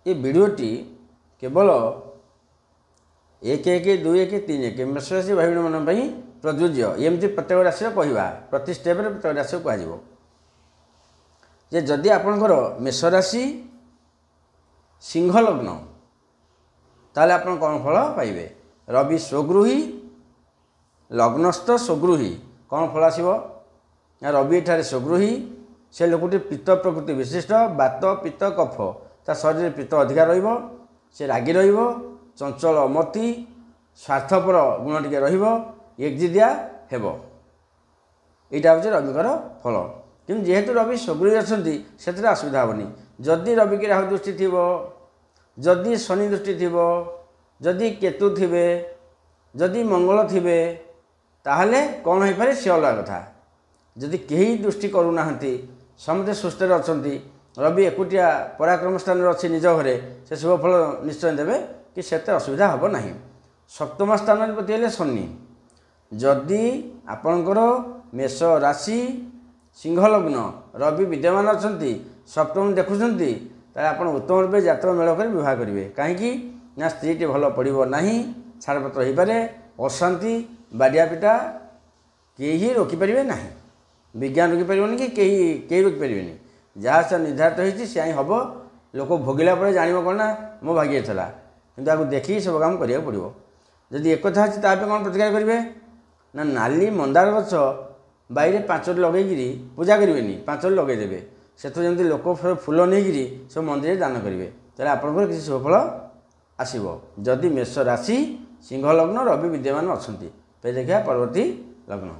ये वीडियोटी केवल 1-1-2-1-3 मेष राशि भाई बहन मान प्रযোज्य एमती प्रत्येक राशि कहवा प्रति स्टेप प्रत्येक राशि कह जे जदि आपणकर मेष राशि सिंह लग्न ताले आप कौन फल पाइबे। रवि स्वगृही लग्नस्थ स्वगृही कौन फल आसो रवि एठारे स्वगृही से लोकटी पित्त प्रकृति विशिष्ट बात पित्त कफ ता शरीर पित्त अधिकार रहिबो से रागी रहिबो चंचल मति स्वार्थपर गुण टिके रहिबो एकजिदिया हेबो एटा होचे रविकर फल। किंतु जेहेतु रवि स्वगृही अछंती सेतरे असुविधा होनी। जदि रवि की राहु दृष्टि थिबो जदि शनि दृष्टि थिबो जदि केतु थिबे जदि मंगल थिबे ताहले कौन हो पारे से अलग कथा। जदि कहीं दृष्टि करूना समस्ते सुस्थ अछंती रवि एकुटिया पराक्रम स्थान अच्छी निज घरे से शुभ फल निश्चय देवे कि सेते असुविधा हम ना। सप्तम स्थान हेले शनि जदि आपणकर मेष राशि सिंह लग्न रवि विद्यमान अच्छा सप्तम देखुंत आप उत्तम रूपे जातक मेल कर विवाह करेंगे कहीं ना स्त्रीटी भल पड़ो ना छाड़पत्र हो पारे अशांति बाडिया पिटा कहीं रोकीपर ना विज्ञान रोकीपर कि कहीं रोकीपर जहाँ से निर्धारित होती से ही हम लोक भोगिला जान कौन ना मो भाग्य था कि आपको देखिए सब काम करा पड़ो। जदि एक कथा अच्छी ताप कौन प्रतिकार करेंगे ना नाली मंदार गच बाहर 5 लगे पूजा करेंगे 5 लगेदेवे से तो जमी लोक फूल नहीं सब मंदिर दान करेंगे तेरे आपंकर किसी शुभफल आसो। जदि मेष राशि सिंह लग्न रवि विद्यमान अच्छा देखा परवर्ती लग्न।